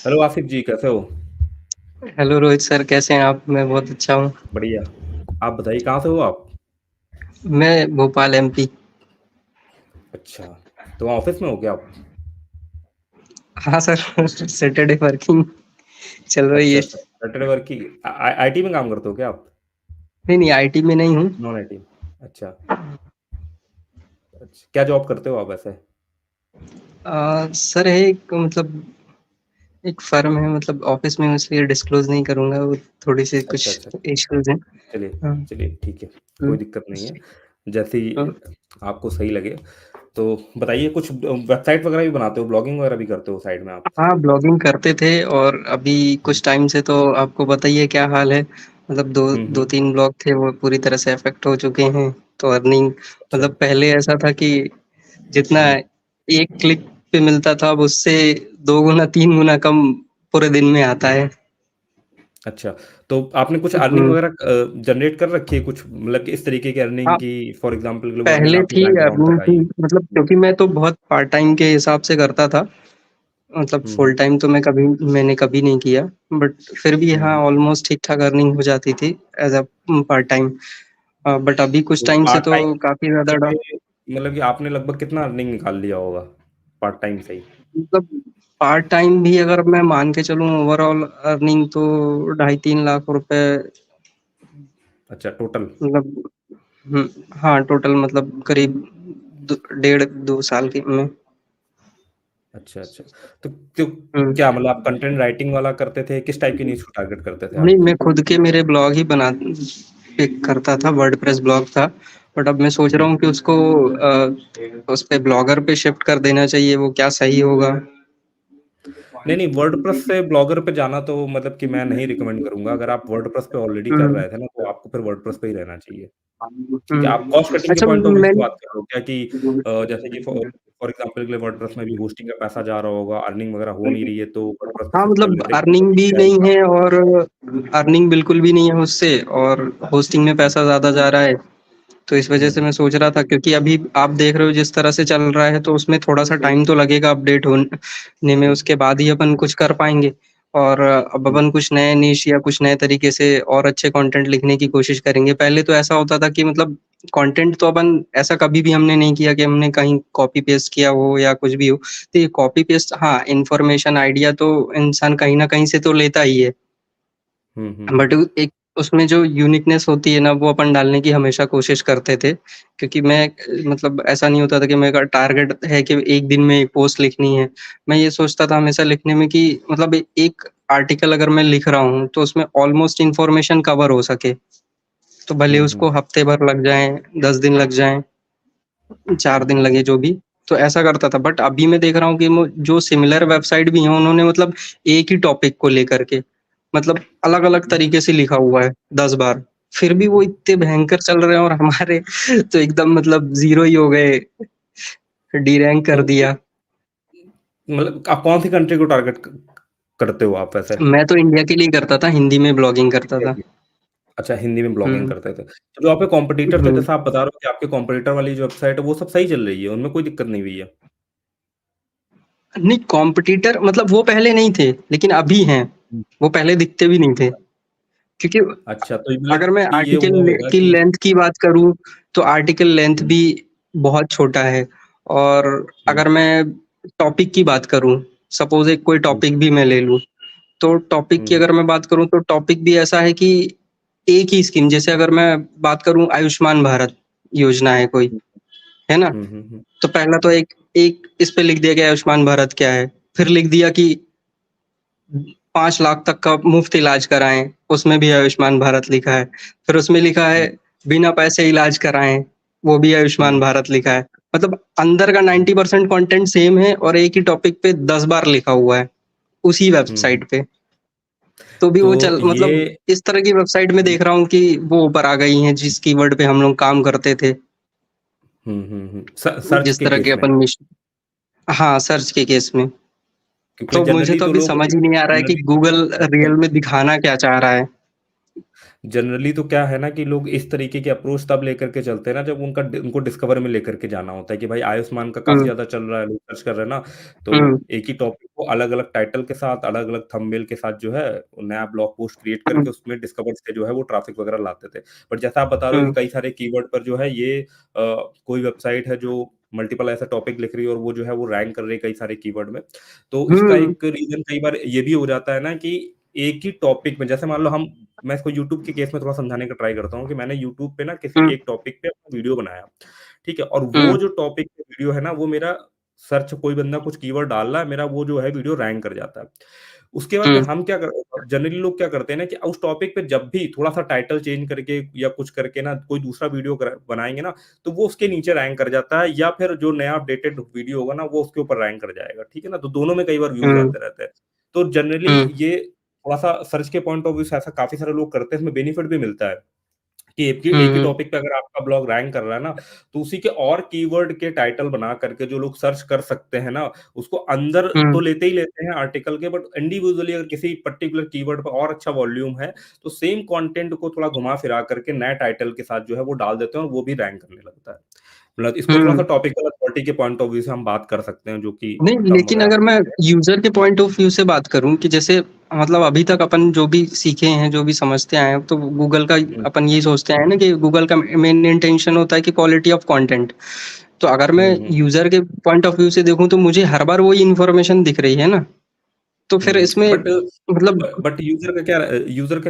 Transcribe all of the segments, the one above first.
Hello Asif जी, कैसे हो? Hello Rohit sir, कैसे हैं आप? मैं बहुत अच्छा हूँ। बढ़िया। आप बताइए, कहाँ से हो आप? मैं भोपाल एमपी। अच्छा, तो ऑफिस में हो क्या आप? हाँ सर। सैटरडे वर्किंग चल रही अच्छा है। अच्छा, सैटरडे वर्क की आईटी में काम करते हो क्या आप? नहीं नहीं, आईटी में नहीं हूँ। Non IT. अच्छा अच्छा, क्या जॉब करते हो आप वैसे? सर है एक मतलब एक फर्म है, मतलब ऑफिस में हूँ, इसलिए डिस्क्लोज नहीं करूँगा। वो थोड़ी सी अच्छा कुछ अच्छा, इश्यूज हैं। चलिए हाँ। चलिए, ठीक है। हम्म, कोई दिक्कत नहीं है। जैसी हाँ। आपको सही लगे। तो बताइए, कुछ वेबसाइट वगैरह भी बनाते हो, ब्लॉगिंग वगैरह भी करते हो साइड में आप? हाँ, ब्लॉगिंग करते थे और अभी हम्म कुछ टाइम से तो आपको बताइए क्या हाल है। मतलब दो दो हम्म। तीन ब्लॉग थे, वो पूरी तरह से अफेक्ट हो चुके हैं। तो अर्निंग अच्छा। मतलब पहले ऐसा था कि जितना हम्म। एक क्लिक पे मिलता था, अब उससे 2 गुना 3 गुना कम पूरे दिन में आता है। अच्छा, तो आपने कुछ अर्निंग हुँ। वगैरह जनरेट कर रखी है कुछ, मतलब कि इस तरीके की अर्निंग हाँ, की? फॉर एग्जांपल अर्निंग पहले आपकी थी बैंक अकाउंट अर्निंग तक थी, आई? मतलब क्योंकि मैं तो बहुत पार्ट टाइम के हिसाब से करता था। मतलब फुल हम्म टाइम तो मैंने कभी नहीं किया। बट फिर भी हाँ, हम्म। ऑलमोस्ट ठीक-ठाक अर्निंग हो जाती थी as a part time. But अभी कुछ तो टाइम से पार्ट तो टाइम काफ़ी ज़्यादा पे मतलब कि आपने लगभग कितना अर्निंग निकाल लिया होगा पार्ट टाइम से ही? मतलब पार्ट टाइम भी अगर मैं मान के चलूँ, ओवरऑल अर्निंग तो 2.5-3 लाख रुपए अच्छा, टोटल। मतलब। हुँ, हाँ, टोटल मतलब करीब द डेढ़ 2 साल के में। अच्छा अच्छा, तो क्यों, हुँ। क्या मतलब आप कंटेंट राइटिंग वाला करते थे? किस टाइप की न्यूज़ को टारगेट करते थे नहीं, आप? मैं खुद के मेरे ब्लॉग ही पिक करता था, वर्डप्रेस ब्लॉग था। बट अब मैं सोच रहा हम्म। हूँ कि उसको उस पे ब्लॉगर पे शिफ्ट कर देना चाहिए, वो क्या सही होगा? नहीं नहीं, वर्डप्रेस से ब्लॉगर पे जाना तो मतलब कि मैं नहीं रिकमेंड करूंगा। अगर आप वर्डप्रेस पे ऑलरेडी कर हुँ, रहे थे ना, तो आपको फिर वर्डप्रेस पे ही रहना चाहिए। ठीक है, आप हुँ। कॉस्ट कटिंग के अच्छा पॉइंट ऑफ व्यू से मैंने बात कर रहे हो क्या कि जैसे कि फॉर एग्जांपल के लिए वर्डप्रेस में भी होस्टिंग का पैसा जा रहा होगा, अर्निंग वगैरह हो नहीं रही है, तो वर्डप्रेस पे हाँ, शिफ्ट कर मतलब लेते हैं, अर्निंग भी क्या नहीं होगा? है और अर्निंग बिल्कुल भी नहीं है उससे, और होस्टिंग में पैसा ज़्यादा जा रहा है। तो इस वजह से मैं हम्म। सोच रहा था, क्योंकि अभी आप देख रहे हो जिस तरह से चल रहा है, तो उसमें थोड़ा-सा टाइम तो लगेगा अपडेट होने में, उसके बाद ही अपन कुछ कर पाएँगे। और अब हम्म अपन कुछ नए निश या कुछ नए तरीके से और अच्छे कंटेंट लिखने की कोशिश करेंगे। पहले तो ऐसा होता था कि मतलब कंटेंट तो अपन ऐसा कभी भी हमने नहीं किया कि हमने कहीं कॉपी पेस्ट किया हो या कुछ भी हो। तो ये कॉपी पेस्ट, हाँ, इन्फॉर्मेशन आइडिया तो इंसान कहीं न कहीं से तो लेता ही है। बट हम्म। एक उसमें जो यूनिकनेस होती है ना, वो अपन डालने की हमेशा कोशिश करते थे। क्योंकि मैं मतलब ऐसा नहीं होता था कि मेरा टारगेट है कि एक दिन में 1 पोस्ट लिखनी है। मैं ये सोचता था हमेशा लिखने में कि मतलब एक आर्टिकल अगर मैं लिख रहा हूँ, तो उसमें ऑलमोस्ट इन्फॉर्मेशन कवर हो सके। तो भले उसको हम्म। हफ्ते भर लग जाएँ, 10 दिन लग जाएँ, 4 दिन लगे, जो भी। तो ऐसा करता था। बट अभी मैं देख रहा हूँ कि मो जो सिमिलर वेबसाइट भी हैं, उन्होंने मतलब एक ही टॉपिक को लेकर के मतलब अलग-अलग तरीके से लिखा हुआ है 10 बार। फिर भी वो इतने भयंकर चल रहे हैं और हमारे तो एकदम मतलब ज़ीरो ही हो गए, डी रैंक तो कर दिया। मतलब आप कौन सी कंट्री को टारगेट करते हो आप वैसे? मैं तो इंडिया के लिए करता था, हिंदी में ब्लॉगिंग करता इंडिया था। की? अच्छा, हिंदी में ब्लॉगिंग हुँ, करते थे। तो जो आपके कॉम्पिटिटर थे, हुँ। जैसा आप बता रहे हो कि आपके कॉम्पिटिटर वाली जो वेबसाइट है, वो सब सही चल रही है, उनमें कोई दिक्कत नहीं हुई है? नहीं, कॉम्पिटिटर मतलब वो पहले नहीं थे, लेकिन अभी हैं। हुँ। वो पहले दिखते भी नहीं थे। क्योंकि अच्छा, तो मतलब अगर मैं कि ये आर्टिकल हुआ होगा की कि लेंथ की बात करूँ, तो आर्टिकल लेंथ हुँ, भी बहुत छोटा है। और हुँ, अगर मैं टॉपिक की बात करूँ, सपोज़ एक कोई हुँ, टॉपिक भी मैं ले लूँ, तो टॉपिक की हुँ, अगर मैं बात करूँ, तो टॉपिक भी ऐसा है कि एक ही स्कीम, जैसे अगर मैं बात करूँ, आयुष्मान भारत योजना है कोई, हुँ, है ना? हुँ, हुँ, हुँ, तो पहला तो एक एक इस पे लिख दिया गया आयुष्मान भारत क्या है, फिर लिख दिया कि 5 लाख तक का मुफ्त इलाज कराएँ, उसमें भी आयुष्मान भारत लिखा है। फिर उसमें लिखा है हुँ, बिना पैसे इलाज कराएँ, वो भी आयुष्मान हुँ, भारत लिखा है। मतलब अंदर का हुँ, 90% कंटेंट सेम है और एक ही टॉपिक पे 10 बार लिखा हुआ है, उसी हुँ, हुँ। वेबसाइट पे। तो भी तो वो चल ये मतलब इस तरह की वेबसाइट में देख रहा हूँ कि वो ऊपर आ गई हैं, जिस कीवर्ड पे हम लोग काम करते थे, हुँ, हुँ, हुँ, सर्च जिस के तरह के केस में, अपन हाँ, सर्च के केस में। क्योंकि तो मुझे जनरली तो तो अभी लोग समझ ही नहीं आ रहा है कि जनरली गूगल अच्छा, रियल में दिखाना क्या चाह रहा है। जनरली तो क्या है ना कि लोग इस तरीके की अप्रोच तब लेकर के चलते हैं ना जब उनको डिस्कवर में लेकर के जाना होता है कि भाई आयुष्मान का काफ़ी हुँ, ज़्यादा चल रहा है, लोग सर्च कर रहे हैं ना, हुँ, तो एक ही टॉपिक को अलग-अलग टाइटल के साथ, अलग-अलग थंबनेल के साथ जो है नया ब्लॉग पोस्ट क्रिएट हुँ, करके उसमें डिस्कवर से जो है वो ट्रैफिक वगैरह लाते थे। बट जैसा आप बता रहे हो कि हुँ, कई सारे कीवर्ड पर जो है ये कोई वेबसाइट है जो मल्टीपल ऐसा टॉपिक लिख रही है और वो जो है वो रैंक कर रही है कई सारे कीवर्ड में। तो इसका हुँ, एक रीज़न कई बार ये भी हो जाता है ना कि एक ही टॉपिक में जैसे मान लो हम मैं इसको यूट्यूब के केस में थोड़ा समझाने का ट्राई करता हूँ कि मैंने यूट्यूब पे ना किसी हुँ, एक टॉपिक पे अपना वीडियो बनाया, ठीक है? और हुँ, वो जो टॉपिक पे वीडियो है ना, वो मेरा सर्च कोई बंदा कुछ कीवर्ड डाल रहा है, मेरा वो जो है वीडियो रैंक कर जाता है। उसके बाद हुँ, हम क्या कर जनरली लोग क्या करते हैं ना कि उस टॉपिक पे जब भी थोड़ा-सा टाइटल चेंज करके या कुछ करके ना कोई दूसरा वीडियो बनाएँगे ना, तो वो उसके नीचे रैंक कर जाता है या फिर जो नया अपडेटेड वीडियो होगा ना, वो उसके ऊपर रैंक कर जाएगा, ठीक है ना? तो दोनों में कई बार व्यूज़ हुँ, आते रहते हैं। तो जनरली हुँ, ये थोड़ा-सा सर्च के पॉइंट ऑफ व्यू से ऐसा काफ़ी सारे लोग करते हैं, इसमें बेनिफिट भी मिलता है कि एक ही हुँ, टॉपिक पे अगर आपका ब्लॉग रैंक कर रहा है ना, तो उसी के और कीवर्ड के टाइटल बना करके जो लोग सर्च कर सकते हैं ना, उसको अंदर हुँ, तो लेते ही लेते हैं आर्टिकल के बट इंडिविजुअली अगर किसी पर्टिकुलर कीवर्ड पे और अच्छा वॉल्यूम है, तो सेम कंटेंट को थोड़ा घुमा-फिरा करके नए टाइटल के साथ जो है वो डाल देते हैं और वो भी रैंक करने लगता है। मतलब इसको थोड़ा-सा हुँ। टॉपिकल अथॉरिटी के पॉइंट ऑफ व्यू से हम बात कर सकते हैं, जो कि नहीं, टर्म लेकिन वगैरह अगर हम मैं लेते हैं। यूज़र के पॉइंट ऑफ व्यू से बात करूँ कि जैसे मतलब अभी तक अपन जो भी सीखे हैं, जो भी समझते आए हैं, तो गूगल का हुँ, अपन यही सोचते आए हैं ना कि गूगल का मेन इंटेंशन होता है कि क्वालिटी ऑफ कंटेंट। तो अगर मैं हुँ, हुँ। यूज़र के पॉइंट ऑफ व्यू से देखूँ तो मुझे हर बार वही इन्फॉर्मेशन दिख रही है ना, तो फिर हुँ, इसमें बट मतलब बट यूज़र का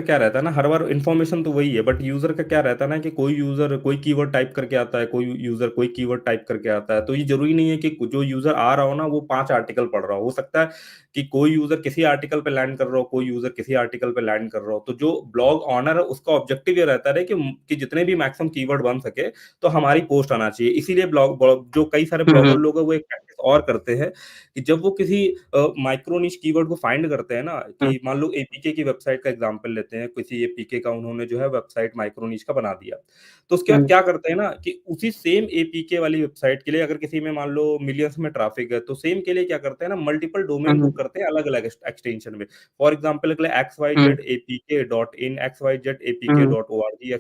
क्या रहता है ना, हर बार इन्फॉर्मेशन तो वही है, बट यूज़र का क्या रहता है ना कि कोई यूज़र कोई कीवर्ड टाइप करके आता है, कोई यूज़र कोई कीवर्ड टाइप करके आता है, तो ये ज़रूरी नहीं है कि जो यूज़र आ रहा हो ना, वो 5 आर्टिकल पढ़ रहा हो। हो सकता है कि कोई यूज़र किसी आर्टिकल पे लैंड कर रहा हो, कोई यूज़र किसी आर्टिकल पे लैंड कर रहा हो। तो जो ब्लॉग ओनर है, उसका ऑब्जेक्टिव ये रहता है कि जितने भी मैक्सिमम कीवर्ड बन सके, तो हमारी पोस्ट आना चाहिए। इसीलिए ब्लॉग ब्लॉग जो कई सारे हुँ, ब्लॉगर हुँ, लोग हैं, वो एक प्रैक्टिस और करते हैं कि जब वो किसी माइक्रो निश कीवर्ड को फाइंड करते हैं ना हुँ, कि मान लो एपीके की वेबसाइट का एग्जांपल लेते हैं, किसी एपीके का उन्होंने जो है वेबसाइट माइक्रो निश का बना दिया। तो उसके बाद हुँ, क्या करते हैं ना कि उसी सेम एपीके वाली वेबसाइट के लिए अगर किसी में मान लो मिलियंस में ट्रैफिक है, तो सेम के लिए क्या करते हैं ना मल्टीपल डोमेन हुँ, बुक करते हैं अलग-अलग एक्सटेंशन में। फॉर एग्जांपल के लिए हुँ, xyzapk.in, हुँ, xyzapk.org,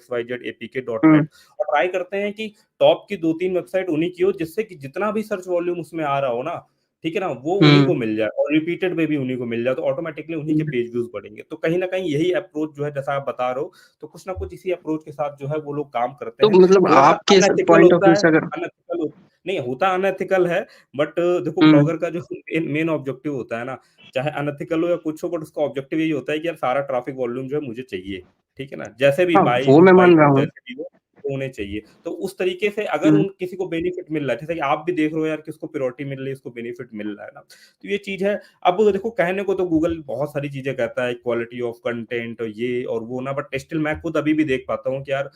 हुँ, xyzapk.net और ट्राई करते हैं कि टॉप की 2-3 वेबसाइट उन्हीं की हो जिससे कि जितना भी सर्च वॉल्यूम उसमें आ रहा हो ना, ठीक है ना? वो उन्हीं हुँ, को मिल जाए और रिपीटेड में भी उन्हीं को मिल जाए, तो ऑटोमैटिकली उन्हीं के हुँ। पेज व्यूज़ बढ़ेंगे। तो कहीं न कहीं यही अप्रोच जो है जैसा आप बता रहे हो, तो कुछ न कुछ इसी अप्रोच के साथ जो है वो लोग काम करते तो हैं। मतलब थोड़ा-सा आपके स अनएथिकल पॉइंट ऑफ होता व्यू है, से अगर अनएथिकल हो नहीं होता अनएथिकल है, बट देखो हुँ, ब्लॉगर का जो मेन मेन ऑब्जेक्टिव होता है ना, चाहे अनएथिकल हो या कुछ हो बट उसका ऑब्जेक्टिव यही होता है कि यार सारा ट्रैफिक वॉल्यूम जो है मुझे चाहिए, ठीक है ना? जैसे भी हाँ, बाई वो हो, मैं मान बाइक रहा हो, हूँ। जैसे भी हो, वो होने चाहिए। तो उस तरीके से अगर हुँ, उन किसी को बेनिफिट मिल रहा है, जैसे कि आप भी देख रहे हो यार कि उसको प्रायोरिटी मिल रही है, इसको बेनिफिट मिल रहा है ना, तो ये चीज़ है। अब देखो कहने को तो गूगल बहुत सारी चीज़ें कहता है, क्वालिटी ऑफ कंटेंट ये और वो ना, बट स्टिल मैं खुद अभी भी देख पाता हूँ कि यार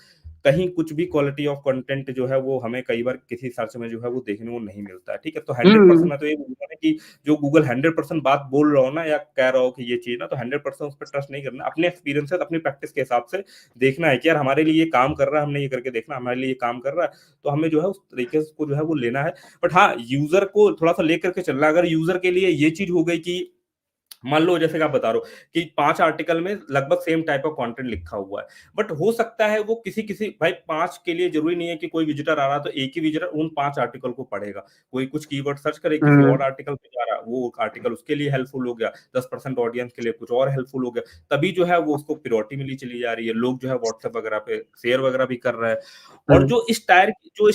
कहीं कुछ भी क्वालिटी ऑफ कंटेंट जो है वो हमें कई बार किसी सर्च में जो है वो देखने को नहीं मिलता है, ठीक है? तो हुँ, 100% मैं तो ये बोलूँगा ना कि जो गूगल 100% बात बोल रहा हो ना या कह रहा हो कि ये चीज़ ना, तो 100% उस पे ट्रस्ट नहीं करना। अपने एक्सपीरियंसेस, अपनी प्रैक्टिस के हिसाब से देखना है कि यार हमारे लिए ये काम कर रहा है, हमने ये करके देखना, हमारे लिए ये काम कर रहा है, तो हमें जो है उस तरीके से उसको जो है वो लेना है। बट हाँ, यूज़र को थोड़ा-सा लेकर के चलना है। अगर यूज़र के लिए ये चीज़ हो गई कि मान लो जैसे कि आप बता रहे हो कि 5 आर्टिकल में लगभग सेम टाइप ऑफ कंटेंट लिखा हुआ है। बट हो सकता है वो किसी-किसी भाई 5 के लिए ज़रूरी नहीं है कि कोई विज़िटर आ रहा है तो एक ही विज़िटर उन 5 आर्टिकल को पढ़ेगा। कोई कुछ कीवर्ड सर्च करे किसी हुँ, और आर्टिकल पे जा रहा है, वो आर्टिकल उसके लिए हेल्पफुल हो गया, 10% ऑडियंस के लिए कुछ और हेल्पफुल हो गया। तभी जो है वो उसको प्रायोरिटी मिली चली जा रही है। लोग जो है व्हाट्सएप वगैरह पे शेयर वगैरह भी कर रहे हैं। और हुँ, जो इस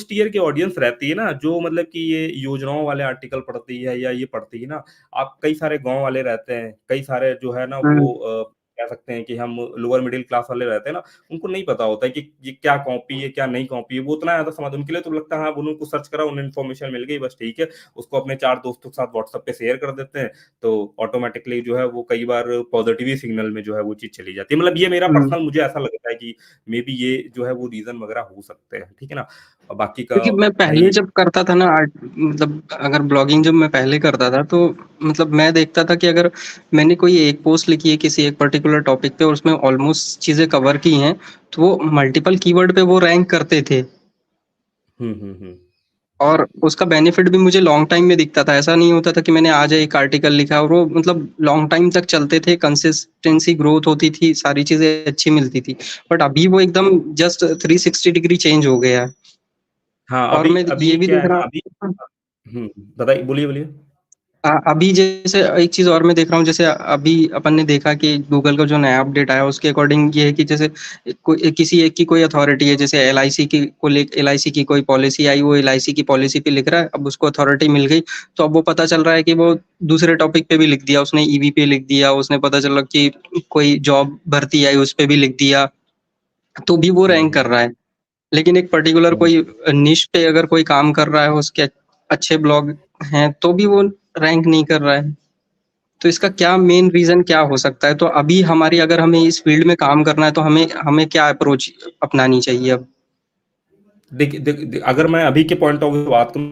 टियर की ऑडियंस रहती है ना, जो मतलब कि ये योजनाओं वाले आर्टिकल पढ़ती है या ये पढ़ती है ना, आप कई सारे गाँव वाले रहते हैं, कई सारे जो है ना हुँ, वो कह सकते हैं कि हम लोअर मिडल क्लास वाले रहते हैं ना, उनको नहीं पता होता है कि ये क्या कॉपी है, क्या नहीं कॉपी है, वो उतना ज़्यादा समझ उनके लिए तो लगता है हाँ, उन्होंने कुछ सर्च करा, उन्हें इन्फॉर्मेशन मिल गई बस ठीक है, उसको अपने 4 दोस्तों के साथ व्हाट्सएप पे शेयर कर देते हैं, तो ऑटोमैटिकली जो है वो कई बार पॉजिटिव ही सिग्नल में जो है वो चीज़ चली जाती है। मतलब ये मेरा हुँ। पर्सनल मुझे ऐसा लगता है कि मेबी ये जो है वो रीज़न वगैरह हो सकते हैं, ठीक है ना? और बाकी का क्योंकि मैं पहले भाई जब करता था ना मतलब अगर ब्लॉगिंग जब मैं पहले करता था तो मतलब मैं देखता था कि अगर मैंने कोई एक पोस्ट लिखी है किसी एक पर्टिकुलर टॉपिक पे और उसमें ऑलमोस्ट चीज़ें कवर की हैं, तो वो मल्टीपल कीवर्ड पे वो रैंक करते थे। हुँ, हुँ, हुँ। और उसका बेनिफिट भी मुझे लॉन्ग टाइम में दिखता था। ऐसा नहीं होता था कि मैंने आज एक आर्टिकल लिखा और वो मतलब लॉन्ग टाइम तक चलते थे, कंसिस्टेंसी ग्रोथ होती थी, सारी चीज़ें अच्छी मिलती थी। बट अभी वो एकदम जस्ट 360 डिग्री चेंज हो गया है। हाँ, और अभी मैं अभी ये भी क्या देख है ना, रहा अभी हूँ। बताइए, बोलिए, बोलिए। अभी जैसे एक चीज़ और मैं देख रहा हूँ, जैसे अभी अपन ने देखा कि गूगल का जो नया अपडेट आया उसके अकॉर्डिंग ये है कि जैसे किसी एक की कोई अथॉरिटी है, जैसे एलआईसी की को ले एलआईसी की कोई पॉलिसी आई, वो एलआईसी की पॉलिसी पे लिख रहा है, अब उसको अथॉरिटी मिल गई, तो अब वो पता चल रहा है कि वो दूसरे टॉपिक पे भी लिख दिया उसने, ईवी पे लिख दिया उसने, पता चला कि कोई जॉब भर्ती आई उस पे भी लिख दिया, तो भी वो हुँ, रैंक कर हुँ, रहा है। लेकिन एक पर्टिकुलर हुँ। कोई निश पे अगर कोई काम कर रहा है, उसके अच्छे ब्लॉग हैं, तो भी वो रैंक नहीं कर रहा है। तो इसका क्या मेन रीज़न क्या हो सकता है? तो अभी हमारी अगर हमें इस फ़ील्ड में काम करना है तो हमें हमें क्या अप्रोच अपनानी चाहिए अब? देखिए अगर मैं अभी के पॉइंट ऑफ व्यू से बात करूँ,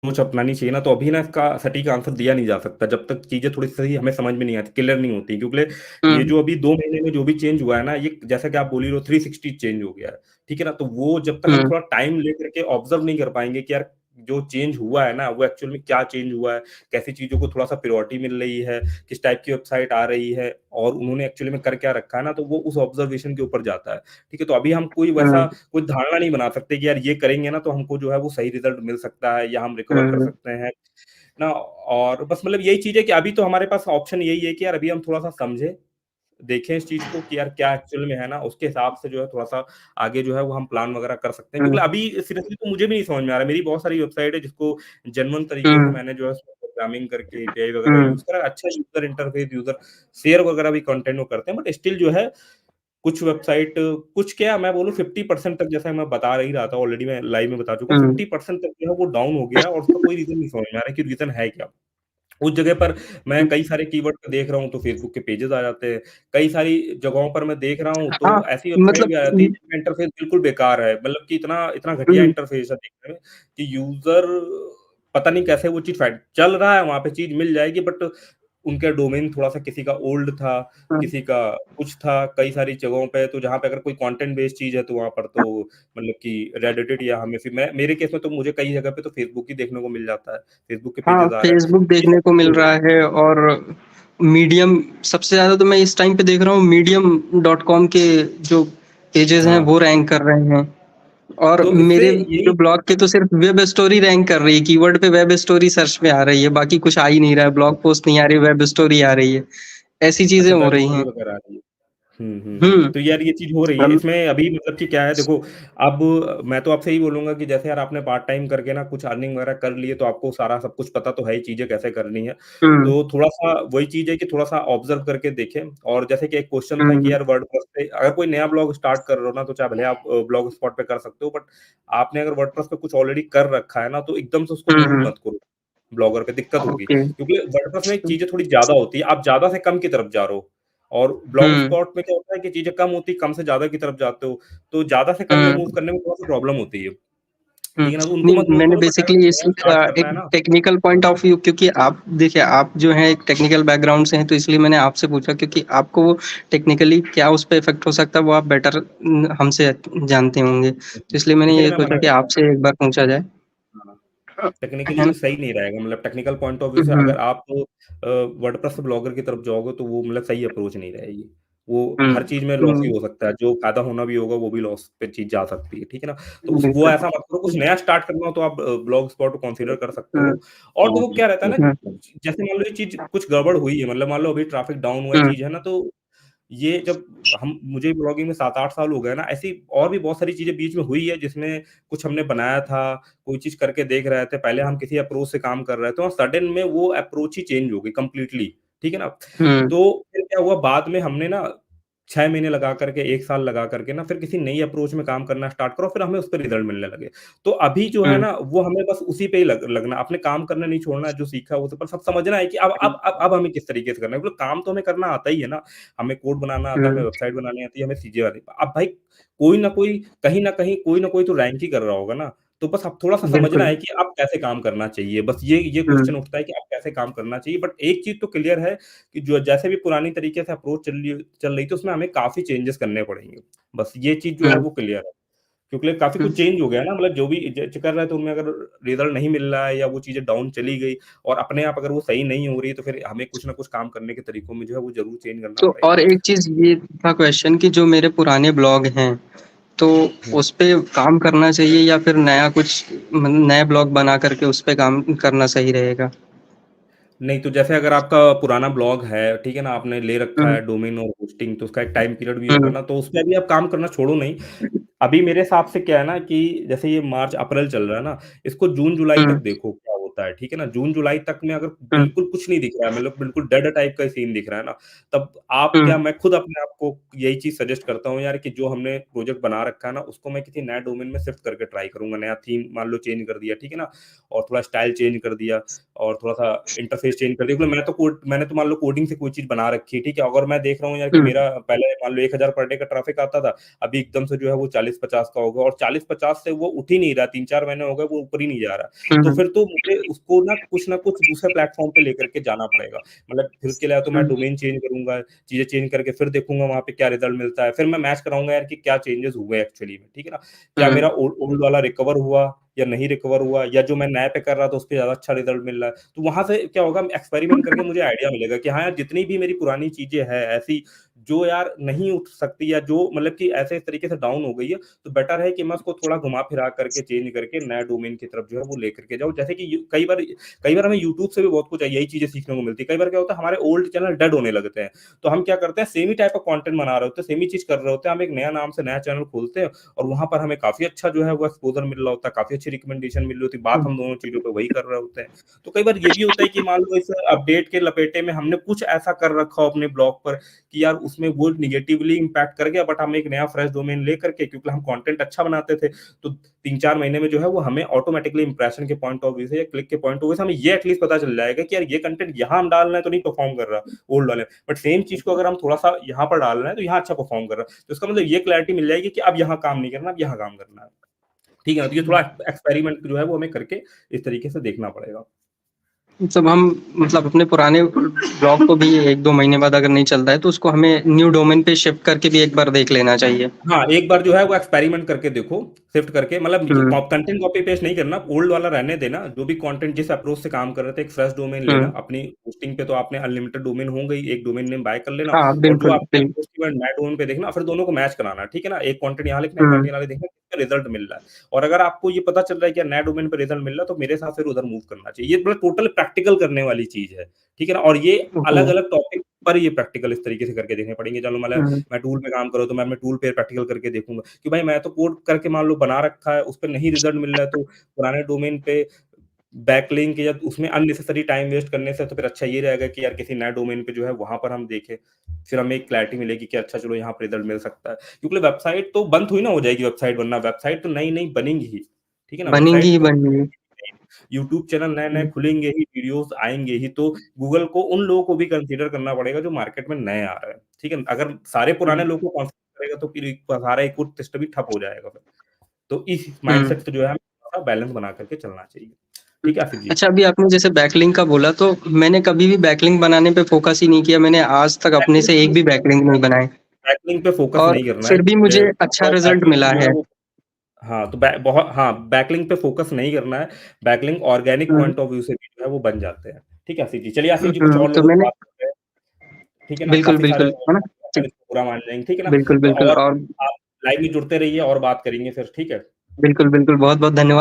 सोच अपनानी चाहिए ना, तो अभी ना इसका सटीक आंसर दिया नहीं जा सकता जब तक चीज़ें थोड़ी सही हमें समझ में नहीं आती, क्लियर नहीं होती, क्योंकि ये हुँ, जो अभी 2 महीने में जो भी चेंज हुआ है ना, ये जैसा कि आप बोल ही रहे हो 360 चेंज हो गया है, ठीक है ना? तो वो जब तक हम हुँ, थोड़ा टाइम लेकर के ऑब्ज़र्व नहीं कर पाएँगे कि यार जो चेंज हुआ है ना, वो एक्चुअल में क्या चेंज हुआ है, कैसी चीज़ों को थोड़ा-सा प्रायोरिटी मिल रही है, किस टाइप की वेबसाइट आ रही है और उन्होंने एक्चुअली में कर क्या रखा है ना, तो वो उस ऑब्ज़र्वेशन के ऊपर जाता है, ठीक है? तो अभी हम कोई वैसा हुँ, कोई धारणा नहीं बना सकते कि यार ये करेंगे ना तो हमको जो है वो सही रिज़ल्ट मिल सकता है या हम रिकवर कर हुँ, सकते हैं ना। और बस मतलब यही चीज़ है कि अभी तो हमारे पास ऑप्शन यही है कि यार अभी हम थोड़ा-सा समझें, देखें इस चीज़ को कि यार क्या एक्चुअल में है ना, उसके हिसाब से जो है थोड़ा-सा आगे जो है वो हम प्लान वगैरह कर सकते हैं। हुँ, क्योंकि अभी सीरियसली तो मुझे भी नहीं समझ में आ रहा है। मेरी बहुत सारी वेबसाइट है जिसको जेन्युइन तरीके से हुँ, मैंने जो है उसमें प्रोग्रामिंग करके एपीआई वगैरह हुँ, यूज़ करा, अच्छा यूज़र इंटरफेस, यूज़र शेयर वगैरह भी कंटेंट वो करते हैं, बट स्टिल जो है कुछ वेबसाइट, कुछ क्या मैं बोलूँ 50% तक, जैसा मैं बता ही रहा था, ऑलरेडी मैं लाइव में बता चुका हूँ, हुँ, 50% तक जो है वो डाउन हो गया है और उसका कोई रीज़न नहीं समझ में आ रहा है कि रीज़न है क्या? उस जगह पर मैं हुँ। कई सारे कीवर्ड पे देख रहा हूँ तो फेसबुक के पेजेज़ आ जाते हैं। कई सारी जगहों पर मैं देख रहा हूँ तो हाँ, ऐसी वेबसाइट मतलब भी आ जाती है जिनका इंटरफ़ेस बिल्कुल बेकार है। मतलब कि इतना इतना घटिया हुँ, इंटरफ़ेस है देखने में कि यूज़र पता नहीं कैसे वो चीज़ फाइंड चल रहा है, वहाँ पे चीज़ मिल जाएगी, बट उनका डोमेन थोड़ा-सा किसी का ओल्ड था, हुँ। किसी का कुछ था, कई सारी जगहों पे तो जहाँ पे अगर कोई कंटेंट बेस्ड चीज़ है तो वहाँ पर तो मतलब कि रेडिट या हमें फिर मैं मेरे केस में तो मुझे कई जगह पे तो फेसबुक ही देखने को मिल जाता है। फेसबुक के हाँ, पेजेज़ आ रहा है। फ़ेसबुक ये सब देखने को चीज़ें मिल हो रहा रही हैं। है और मीडियम सबसे ज़्यादा तो मैं इस टाइम पे देख रहा हूँ मीडियम डॉट कॉम के जो पेजेज़ हैं हाँ, वो रैंक कर रहे हैं। और तो इससे मेरे यही जो ब्लॉग के तो सिर्फ़ वेब स्टोरी रैंक कर रही है, कीवर्ड पे वेब स्टोरी सर्च में आ रही है, बाकी कुछ आ ही नहीं रहा है, ब्लॉग पोस्ट नहीं आ रही, वेब स्टोरी आ रही है। ऐसी चीज़ें अच्छा, हो वेब रही स्टोरी हैं। वगैरह आ रही है। हुँ, तो यार ये चीज़ हो रही है। हम इसमें अभी मतलब कि क्या है देखो, अब मैं तो आपसे यही बोलूँगा कि जैसे यार आपने पार्ट टाइम करके ना कुछ अर्निंग वगैरह कर ली है, तो आपको सारा सब कुछ पता तो है ही चीज़ें कैसे करनी है। हुँ, तो थोड़ा-सा वही चीज़ है कि थोड़ा-सा ऑब्ज़र्व करके देखें, और जैसे कि एक क्वेश्चन था कि हुँ, यार वर्डप्रेस पे अगर कोई नया ब्लॉग स्टार्ट कर रहे हो ना, तो चाहे भले आप ब्लॉग स्पॉट पे कर सकते हो, बट आपने अगर वर्डप्रेस पे कुछ ऑलरेडी कर रखा है ना, तो एकदम से उसको हुँ, मूव हुँ, मत करो, ब्लॉगर पे दिक्कत होगी। ओके। क्योंकि वर्डप्रेस में चीज़ें थोड़ी ज़्यादा होती है, आप ज़्यादा से कम की तरफ जा रहे हो। और ब्लॉग हुँ, स्पॉट में क्या होता है कि चीज़ें कम होती, कम से ज़्यादा की तरफ जाते हो, तो ज़्यादा से कम में मूव हुँ। करने में थोड़ा-सा प्रॉब्लम होती है। हुँ। ठीक है ना? तो उनको नहीं, मत मूव मैंने करो, बट अगर बेसिकली नया स्टार्ट करना एक है ना। टेक्निकल पॉइंट ऑफ व्यू, क्योंकि आप देखिए आप जो हैं एक टेक्निकल बैकग्राउंड से हैं, तो इसलिए मैंने आपसे पूछा, क्योंकि आपको वो टेक्निकली क्या उस पे इफ़ेक्ट हो सकता है वो आप बेटर हमसे जानते होंगे। तो इसलिए मैंने इसीलिए ये मैं सोचा मना कि करता हूँ। आपसे एक बार पूछा जाए। हाँ। है टेक्निकली ना? सही नहीं रहेगा, मतलब टेक्निकल पॉइंट ऑफ व्यू से हुँ, अगर आप वर्डप्रेस ब्लॉगर की तरफ जाओगे तो वो मतलब सही अप्रोच नहीं रहेगी। वो हुँ, हर चीज़ में लॉस ही हुँ, हो सकता है, जो फ़ायदा होना भी होगा वो भी लॉस पे चीज़ जा सकती है, ठीक है ना? तो उस वो बिल्कुल। ऐसा मत करो, कुछ नया स्टार्ट करना हो तो आप ब्लॉग स्पॉट को कंसीडर कर सकते हुँ, हो। और देखो क्या रहता है ना, हुँ, जैसे मान लो ये चीज़ कुछ गड़बड़ हुई है, मतलब मान लो अभी ट्रैफिक डाउन हुआ है, हुँ, चीज़ है ना, तो ये जब हम मुझे ब्लॉगिंग में 7-8 साल हो गए ना, ऐसी और भी बहुत सारी चीज़ें बीच में हुई है जिसमें कुछ हमने बनाया था, कोई चीज़ करके देख रहे थे, पहले हम किसी अप्रोच से काम कर रहे थे और सडन में वो अप्रोच ही चेंज हो गई कंप्लीटली, ठीक है ना? हुँ, तो फिर क्या हुआ, बाद में हमने ना 6 महीने लगा करके, 1 साल लगा करके ना फिर किसी नई अप्रोच में काम करना स्टार्ट करो, फिर हमें उसपे रिज़ल्ट मिलने लगे। तो अभी जो है हुँ, ना, वो हमें बस उसी पे ही लगना, अपने काम करना नहीं छोड़ना है, जो सीखा है वो सब सब समझना है कि अब हमें किस तरीके से करना है, मतलब काम तो हमें करना आता ही है ना, हमें कोड बनाना आता है, हमें हुँ, वेबसाइट बनानी आती है, हमें चीज़ें आती हैं। अब भाई कोई ना कोई, कहीं न कहीं कोई ना कोई तो रैंक ही कर रहा होगा ना, तो बस अब थोड़ा-सा समझना बिल्कुल। है कि अब कैसे काम करना चाहिए, बस ये हुँ, क्वेश्चन उठता है कि अब कैसे काम करना चाहिए। बट एक चीज़ तो क्लियर है कि जो जैसे भी पुरानी तरीके से अप्रोच चल रही थी, उसमें हमें काफ़ी चेंजेस करने पड़ेंगे। बस ये चीज़ जो है हुँ, वो क्लियर है। क्योंकि काफ़ी हुँ। कुछ चेंज हो गया ना, मतलब जो भी ज कर रहा है तो उनमें अगर रिज़ल्ट नहीं मिल रहा है या वो चीज़ें डाउन चली गई और अपने आप अगर वो सही नहीं हो रही है, तो फिर हमें कुछ ना कुछ काम करने के तरीकों में जो है वो ज़रूर चेंज करना तो पड़ेगा। और एक चीज़ ये था क्वेश्चन कि जो मेरे पुराने ब्लॉग हैं, तो हुँ। उस पे काम करना चाहिए या फिर नया कुछ नए ब्लॉग बना कर के उस पे काम करना सही रहेगा? नहीं, तो जैसे अगर आपका पुराना ब्लॉग है, ठीक है ना? आपने ले रखा हुँ, है डोमेन और होस्टिंग, तो उसका एक टाइम पीरियड भी होगा हुँ, ना, तो उसपे अभी आप काम करना छोड़ो नहीं। अभी मेरे हिसाब से क्या है ना कि जैसे ये मार्च अप्रैल चल रहा है ना, इसको जून-जुलाई तक हुँ, देखो क्या होता है, ठीक है ना? जून-जुलाई तक में अगर हुँ, बिल्कुल कुछ नहीं दिख रहा है, मतलब बिल्कुल डेड टाइप का सीन दिख रहा है ना, तब आप हुँ, क्या मैं खुद अपने आप को यही चीज़ सजेस्ट करता हूँ यार कि जो हमने प्रोजेक्ट बना रखा है ना, उसको मैं किसी नए डोमेन में शिफ्ट करके ट्राई करूँगा। नया थीम मान लो चेंज कर दिया, ठीक है ना? और थोड़ा स्टाइल चेंज कर दिया और थोड़ा-सा इंटरफ़ेस चेंज कर दिया, क्योंकि मैंने तो मान लो कोडिंग से कोई चीज़ बना रखी है, ठीक है? अगर मैं देख रहा हूँ यार कि हुँ, मेरा पहले मान लो 1000 पर डे का ट्रैफ़िक आता था, अभी एकदम से जो है वो 40-50 का हो गया और 40-50 से वो उठ ही नहीं रहा, 3-4 महीने हो गए वो ऊपर ही नहीं जा रहा। तो हुँ, फिर तो मुझे उसको ना कुछ दूसरे प्लेटफ़ॉर्म पे लेकर के जाना पड़ेगा। मतलब फिर उसके लिए या तो मैं हुँ, डोमेन चेंज करूँगा, चीज़ें चेंज करके फिर देखूँगा वहाँ पे क्या रिज़ल्ट मिलता है। फिर मैं मैच कराऊँगा यार कि क्या चेंजेज़ हुए एक्चुअली में, ठीक है ना? क्या हुँ, मेरा ओल्ड वाला रिकवर हुआ या नहीं रिकवर हुआ या जो मैं नए पे कर रहा था उसपे ज़्यादा अच्छा रिज़ल्ट मिल रहा है। तो वहाँ से क्या होगा एक्सपेरिमेंट करके मुझे आइडिया मिलेगा कि हाँ यार, जितनी भी मेरी पुरानी चीज़ें हैं ऐसी जो यार नहीं उठ सकती या जो मतलब कि ऐसे इस तरीके से डाउन हो गई है, तो बेटर है कि मैं उसको थोड़ा घुमा-फिरा करके चेंज करके नए डोमेन की तरफ जो है वो लेकर के जाऊँ। जैसे कि यू कई बार हमें यूट्यूब से भी बहुत कुछ यही चीज़ें सीखने को मिलती है। कई बार क्या होता है हमारे ओल्ड चैनल डेड होने लगते हैं। तो हम क्या करते हैं सेम ही टाइप का कंटेंट बना रहे होते हैं, सेम ही चीज़ कर रहे होते हैं। हम एक नया नाम से नया चैनल खोलते हैं और वहाँ पर हमें काफ़ी अच्छा जो है वो एक्सपोज़र मिल रहा होता है, काफ़ी अच्छी रिकमेंडेशन मिल रही होती है। बात हुँ, हम दोनों चीज़ों पे वही कर रहे होते हैं। तो कई बार ये भी होता है कि मान लो इस अपडेट के लपेटे में हमने कुछ ऐसा कर रखा हो अपने ब्लॉग पर कि यार उसमें वो नेगेटिवली इम्पैक्ट कर गया, बट हम एक नया फ्रेश डोमेन लेकर के क्योंकि हम कंटेंट अच्छा बनाते थे, तो 3-4 महीने में जो है वो हमें ऑटोमैटिकली इंप्रेशन के पॉइंट ऑफ व्यू से या क्लिक के पॉइंट ऑफ व्यू से हमें ये एटलीस्ट पता चल जाएगा कि यार ये कंटेंट यहाँ हम डाल रहे हैं तो नहीं परफॉर्म कर रहा ओल्ड वाले में। बट सेम चीज़ को अगर हम थोड़ा-सा यहाँ पर डाल रहे हैं तो यहाँ अच्छा परफॉर्म कर रहा है। तो इसका मतलब ये क्लैरिटी मिल जाएगी कि अब यहाँ काम नहीं करना, अब यहाँ काम करना है। ठीक है ना? तो ये थोड़ा एक्सपेरिमेंट जो है वो हमें करके इस तरीके से देखना पड़ेगा। मतलब हम मतलब अपने पुराने ब्लॉग को भी 1-2 महीने बाद अगर नहीं चलता है तो उसको हमें न्यू डोमेन पे शिफ्ट करके भी एक बार देख लेना चाहिए। हाँ, एक बार जो है वो एक्सपेरिमेंट करके देखो, शिफ्ट करके मतलब ये हुँ, कंटेंट कॉपी पेस्ट नहीं करना, ओल्ड वाला रहने देना, जो भी कंटेंट जिस अप्रोच से काम कर रहे थे, एक फ्रेश डोमेन लेना, हुँ। अपनी होस्टिंग पे तो आपने अनलिमिटेड डोमेन होंगे ही, एक डोमेन नेम बाय कर लेना हाँ, और जो बिल्कुल, आपने उसके बाद नए डोमेन पे देखना, फिर दोनों को मैच कराना, ठीक है ना? एक कंटेंट यहाँ लिखना, एक हुँ, कंटेंट यहाँ देखना, किसका रिजल्ट मिल रहा है और अगर आपको ये पता चल रहा है कि नए डोमेन पे रिजल्ट मिल रहा है, तो मेरे हिसाब से फिर उधर मूव करना चाहिए। ये मतलब टोटल प्रैक्टिकल करने वाली चीज़ है, ठीक है ना? और ये ओके। अलग-अलग टॉपिक पर ये प्रैक्टिकल इस तरीके से करके देखने पड़ेंगे। चलो मतलब हुँ, मैं टूल पे काम कर रहा हूँ, तो मैं अपने टूल पे प्रैक्टिकल करके देखूँगा कि भाई मैं तो कोड करके मान लो बना रखा है, उस पे नहीं रिज़ल्ट मिल रहा है, तो पुराने डोमेन पे बैकलिंक या उसमें अननेसेसरी टाइम वेस्ट करने से तो फिर अच्छा ये रहेगा कि यार किसी नए डोमेन पे जो है वहाँ पर हम देखें। फिर हमें एक क्लैरिटी मिलेगी कि अच्छा चलो यहाँ पे रिज़ल्ट मिल सकता है। क्योंकि वेबसाइट तो बंद थोड़ी ना हो जाएगी वेबसाइट बनना, वेबसाइट तो नई-नई बनेंगी ही। ठीक है ना? बनेंगी वेबसाइट ही तो बनेंगी। यूट्यूब चैनल नए-नए हुँ, खुलेंगे ही, वीडियोज़ आएँगे ही, तो गूगल को उन लोगों को भी कंसीडर करना पड़ेगा जो मार्केट में नए आ रहे हैं। ठीक है? अगर सारे पुराने हुँ, लोगों को कंसीडर करेगा तो फिर सारा इकोसिस्टम ही ठप हो जाएगा फिर। तो इस हुँ, माइंडसेट से जो है हमें थोड़ा बैलेंस बना करके चलना चाहिए। हुँ। ठीक है आसिफ जी? अच्छा अभी आपने जैसे बैकलिंक का बोला तो मैंने कभी भी बैकलिंक बनाने पे फ़ोकस ही नहीं किया। मैंने आज तक अपने बैकलिंक से पे एक भी फोकस नहीं बैकलिंक करना नहीं है, बनाए बैकलिंक पे फोकस और नहीं करना है फिर भी क्योंकि मुझे अच्छा बताओ रिज़ल्ट बैकलिंक मिला जो है है। वो हाँ, तो बैकलिंक पे फोकस नहीं करना है, backlink organic hmm, point of view से भी जो है वो बन जाते हैं। ठीक है आसिफ जी? चलिए आसिफ जी कुछ हुँ, और तो लोगों से मैंने बात करते हैं। ठीक है ना? बिल्कुल, काफ़ी सारे बिल्कुल, है ना? अपन ठीक, इसको बुरा मान जाएँगे, ठीक है ना? बिल्कुल, तो बिल्कुल और और आप लाइव में जुड़ते रहिए और बात करेंगे फिर, ठीक है? बिल्कुल, बिल्कुल, बहुत-बहुत धन्यवाद।